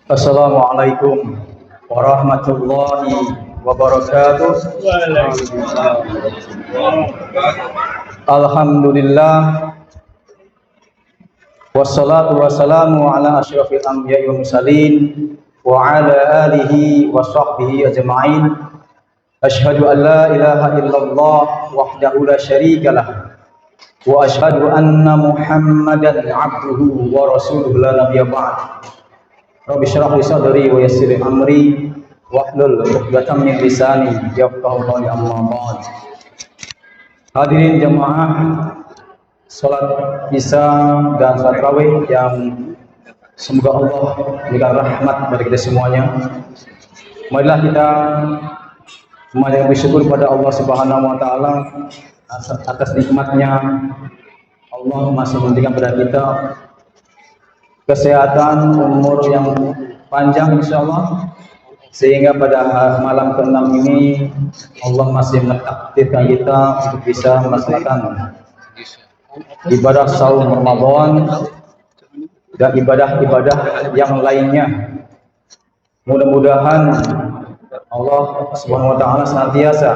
Assalamualaikum warahmatullahi wabarakatuh. Alhamdulillah wassalatu wassalamu ala asyrafil anbiya'i wal mursalin wa ala alihi wa sahbihi ajma'in. Asyhadu an la ilaha illallah wahdahu la syarikalah wa asyhadu anna Muhammadan abduhu wa rasuluhu la nabiyya ba'd. Rabbi shrah li sadri wa yassir li amri wahlul 'uqdatam min lisani yafqahu qawli, amma ba'd. Hadirin jamaah salat Isya dan salat tarawih yang semoga Allah berikan rahmat bagi kita semuanya. Marilah kita semuanya bersyukur kepada Allah Subhanahu wa taala atas nikmatnya Allah masih memberikan kepada kita kesehatan, umur yang panjang insyaallah, sehingga pada malam ke-6 ini Allah masih menakdirkan kita untuk bisa melaksanakan ibadah saum Ramadan dan ibadah-ibadah yang lainnya. Mudah-mudahan Allah Subhanahu wa taala senantiasa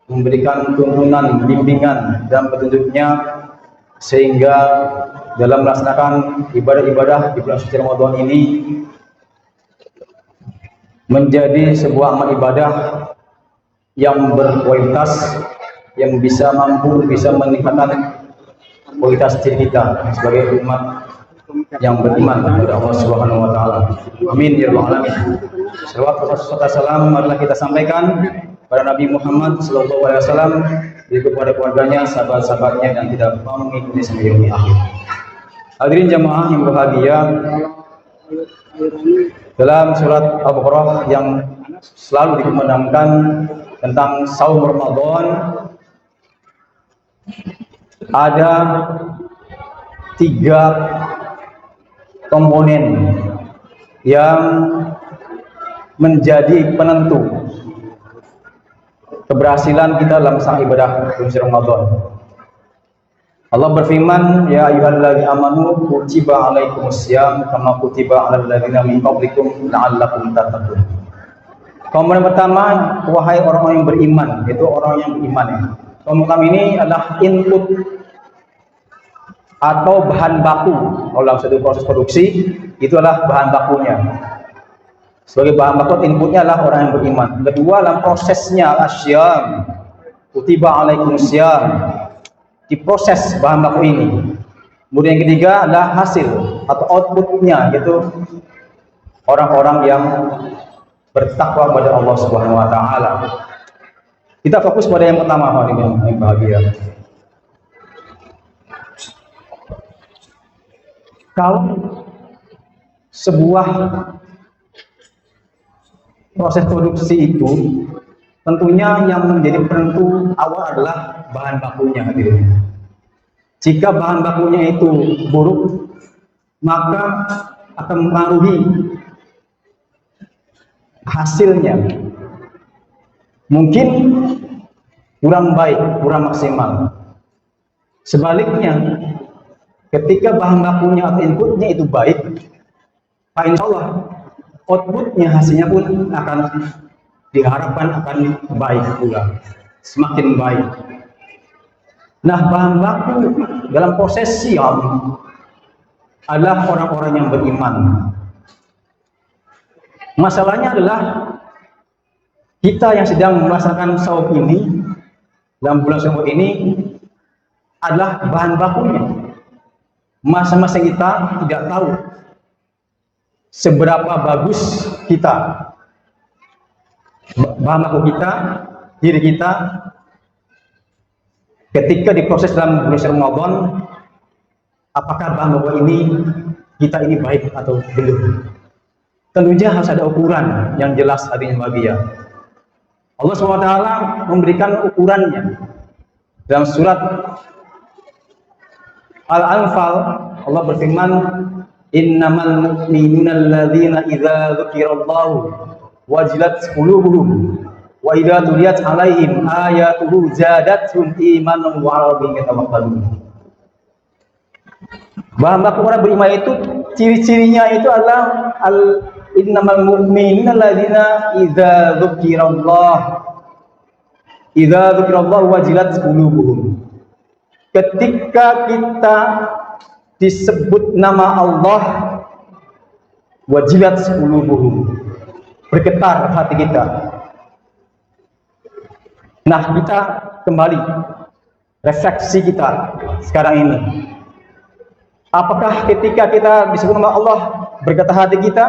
memberikan tuntunan, bimbingan dan petunjuknya, sehingga dalam melaksanakan ibadah-ibadah di bulan suci Ramadan ini menjadi sebuah amal ibadah yang berkualitas, yang bisa meningkatkan kualitas diri kita sebagai umat yang beriman kepada Allah Subhanahu wa taala. Amin ya rabbal alamin. Salawat serta salam marilah kita sampaikan kepada Nabi Muhammad sallallahu alaihi wasallam, kepada keluarganya, sahabat-sahabatnya, dan tidak mengikuti sampai yaumil akhir. Hadirin jamaah yang berbahagia, dalam surat Al-Baqarah yang selalu dikumandangkan tentang saum Ramadan, ada 3 komponen yang menjadi penentu keberhasilan kita dalam sang ibadah bulan Ramadan. Allah berfirman, ya ayyuhalladzina amanu kutiba alaikumussyam kama kutiba alal ladzina min qablikum la'allakum tattaqun. Komponen pertama, wahai orang yang beriman, yaitu orang yang beriman ya. Komponen ini adalah input atau bahan baku. Kalau dalam satu proses produksi, itu adalah bahan bakunya. Sebagai bahan baku, inputnya adalah orang yang beriman. Kedua, dalam prosesnya asyam, kutiba alaikumussyam, diproses bahan baku ini. Kemudian yang ketiga adalah hasil atau outputnya, yaitu orang-orang yang bertakwa kepada Allah Subhanahu wa taala. Kita fokus pada yang pertama, hadirin yang bahagia. Kalau sebuah proses produksi itu, tentunya yang menjadi penentu awal adalah bahan bakunya, hadirin. Jika bahan bakunya itu buruk, maka akan mempengaruhi hasilnya. Mungkin kurang baik, kurang maksimal. Sebaliknya, ketika bahan bakunya atau inputnya itu baik, insya Allah outputnya, hasilnya pun akan diharapkan akan baik pula, semakin baik. Nah, bahan baku dalam proses siam adalah orang-orang yang beriman. Masalahnya adalah kita yang sedang melaksanakan saum ini, dalam bulan saum ini adalah bahan bakunya. Masing-masing kita tidak tahu seberapa bagus kita, bahan baku kita, diri kita, ketika diproses dalam bulan Ramadan, apakah bahan baku ini kita ini baik atau belum? Tentunya harus ada ukuran yang jelas, hadirin bahagia. Allah SWT memberikan ukurannya dalam surat Al-Anfal. Allah berfirman, innamal mu'minuna alladzina idza dzukirallahu wajilat qulubuhum wa idza tuliyat alaihim ayatuhu zadatuhum imanan wa 'ala rabbihim yatawakkalun. Bahan baku orang beriman itu ciri-cirinya itu adalah innamal mu'minuna alladzina idza dzukirallah wajilat qulubuhum. Ketika kita disebut nama Allah, wajilat qulubuhum, bergetar hati kita. Nah, kita kembali refleksi kita sekarang ini. Apakah ketika kita disebut nama Allah bergetar hati kita?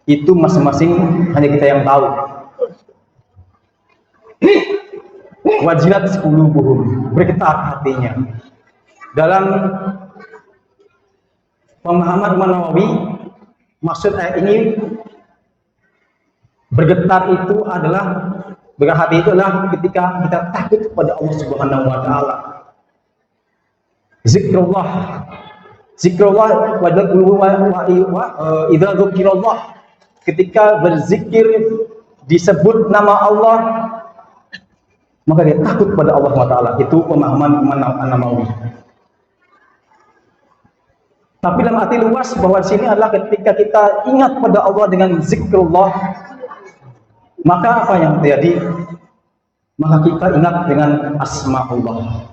Itu masing-masing hanya kita yang tahu. Wajilat qulubuhum, bergetar hatinya. Dalam pemahaman Imam Nawawi, maksud ayat ini bergetar itu adalah, bergetar hati itu adalah ketika kita takut kepada Allah Subhanahu wa taala. Zikrullah wajilat qulubuhum wa idza dzukirallah, ketika berzikir disebut nama Allah maka dia takut pada Allah SWT. Itu pemahaman Imam Nawawi. Tapi dalam arti luas bahwa di sini adalah ketika kita ingat pada Allah dengan zikrullah, maka apa yang terjadi? Maka kita ingat dengan asma Allah,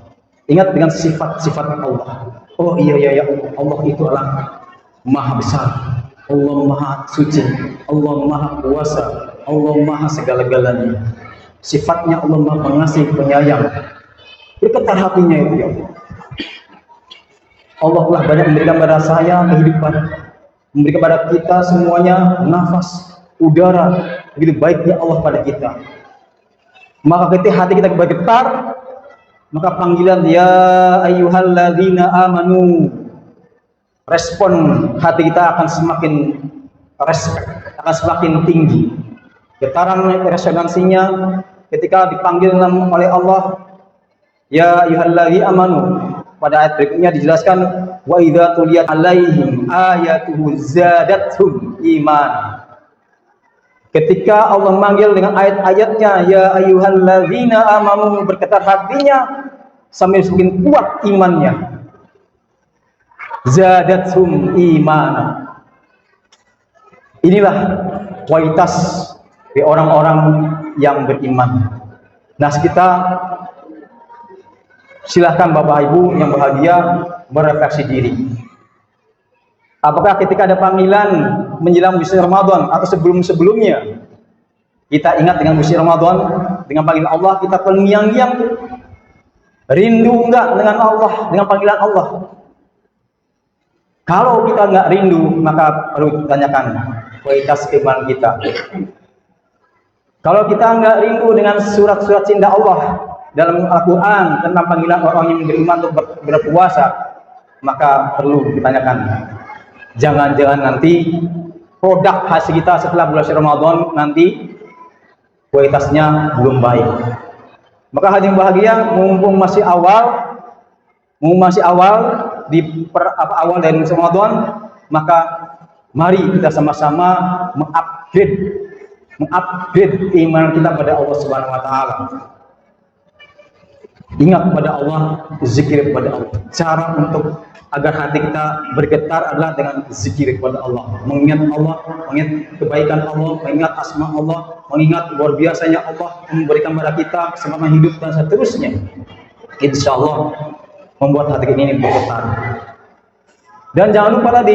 ingat dengan sifat-sifat Allah. Oh iya ya Allah itu adalah maha besar, Allah maha suci, Allah maha kuasa, Allah maha segala-galanya. Sifatnya Allah maha pengasih, penyayang. Bergetar hatinya itu ya Allah telah banyak memberikan pada saya kehidupan, memberikan pada kita semuanya nafas, udara. Begitu baiknya Allah pada kita. Maka ketika hati kita bergetar, maka panggilan ya ayyuhalladzina amanu, respon hati kita akan semakin respect, akan semakin tinggi. Getaran resonansinya ketika dipanggil oleh Allah ya ayyuhalladzina amanu. Pada ayat berikutnya dijelaskan wa idza tuliyat alaihim ayatuhu zadatuhum iman. Ketika Allah manggil dengan ayat-ayatnya ya ayyuhalladzina amanu, bergetar hatinya sambil semakin kuat imannya. Zadatuhum iman. Inilah kualitas di orang-orang yang beriman. Nah, kita silahkan Bapak Ibu yang bahagia merefleksi diri. Apakah ketika ada panggilan menjelang bulan Ramadan atau sebelum-sebelumnya kita ingat dengan bulan Ramadan, dengan panggilan Allah, kita terngiang-ngiang, rindu enggak dengan Allah, dengan panggilan Allah? Kalau kita enggak rindu, maka perlu ditanyakan kualitas keimanan kita. Kalau kita enggak rindu dengan surat-surat cinta Allah dalam Al-Quran tentang panggilan orang yang beriman untuk berpuasa, maka perlu ditanyakan. Jangan-jangan nanti produk hasil kita setelah bulan Ramadan nanti kualitasnya belum baik. Maka hadirin bahagia, mumpung masih awal di awal dari musim Ramadan, maka mari kita sama-sama mengupgrade iman kita pada Allah Subhanahu wa taala. Ingat pada Allah, zikir kepada Allah. Cara untuk agar hati kita bergetar adalah dengan zikir kepada Allah. Mengingat Allah, mengingat kebaikan Allah, mengingat asma Allah, mengingat luar biasanya Allah memberikan kepada kita kesempatan hidup dan seterusnya. Insya Allah membuat hati ini bergetar. Dan jangan lupa tadi,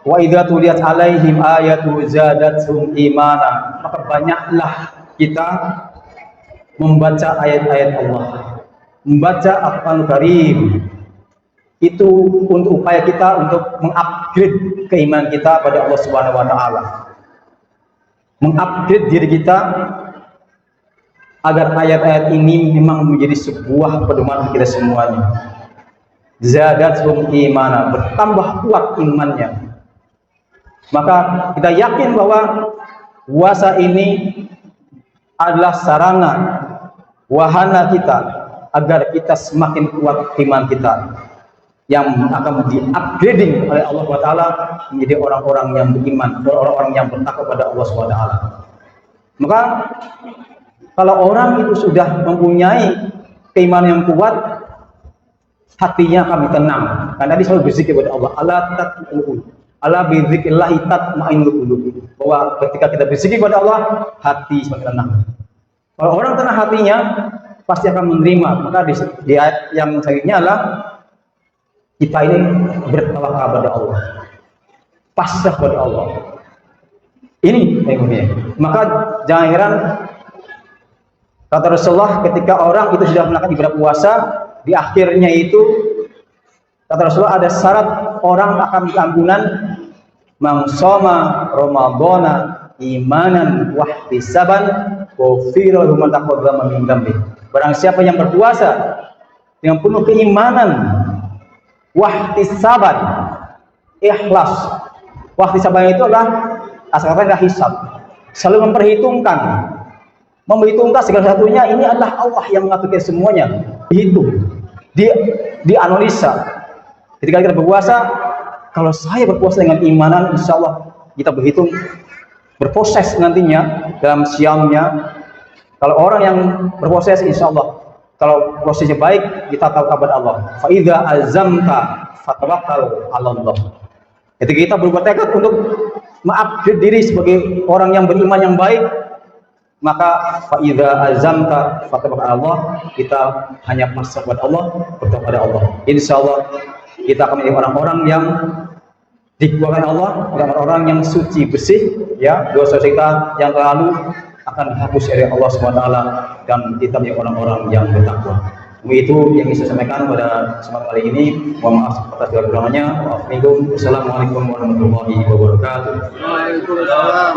wa idza tuliyat alaihim ayatu zadatuhum imana. Maka banyaklah kita membaca ayat-ayat Allah, membaca Al-Quran Karim. Itu untuk upaya kita untuk mengupgrade keimanan kita pada Allah Subhanahu wa taala. Mengupgrade diri kita agar ayat-ayat ini memang menjadi sebuah pedoman kita semuanya. Zadatuhum imana, bertambah kuat imannya. Maka kita yakin bahwa puasa ini adalah sarana wahana kita agar kita semakin kuat iman kita, yang akan di-upgrading oleh Allah SWT menjadi orang-orang yang beriman, orang-orang yang bertakwa pada Allah SWT. Maka kalau orang itu sudah mempunyai keimanan yang kuat, hatinya akan tenang. Karena dia selalu berzikir kepada Allah. Allah Ala bi dzikrillah tatma'innul qulub. Bahwa ketika kita berzikir kepada Allah, hati semakin tenang. Kalau orang tenang hatinya, pasti akan menerima. Maka di ayat yang selanjutnya adalah kita ini bertawakal kepada Allah, pasrah kepada Allah. Ini yang. Maka jangan heran kata Rasulullah ketika orang itu sudah melakukan ibadah puasa, di akhirnya itu kata Rasulullah ada syarat orang akan ampunan man shoma ramadhana imanan wa ihtisaban ghufira lahu ma taqaddama min dzambi. Barang siapa yang berpuasa dengan penuh keimanan wa ihtisaban, ikhlas. Wa ihtisaban itu adalah asal kata hisab, selalu memperhitungkan segala satunya. Ini adalah Allah yang mengatur semuanya, dihitung, dianalisa. Ketika kita berpuasa, kalau saya berpuasa dengan imanan, insya Allah kita berhitung, berproses nantinya dalam siamnya. Kalau orang yang berproses, insya Allah kalau prosesnya baik, kita tahu kabar Allah. Fa idza azamta fatawakkal 'ala Allah. Ketika kita berbuat tekad untuk mengupgrade diri sebagai orang yang beriman yang baik, maka fa idza azamta fatawakkal 'ala Allah, kita hanya pasrah kepada Allah, berdoa kepada Allah. Insyaallah kita akan menjadi orang-orang yang dikeluarkan Allah, dan orang yang suci bersih, ya, dosa kita yang lalu akan dihapus oleh Allah SWT, dan kita menjadi orang-orang yang bertakwa. Itu yang bisa saya sampaikan pada kesempatan kali ini. Mohon maaf atas segala kekurangannya. Wassalamualaikum warahmatullahi wabarakatuh. Waalaikumsalam.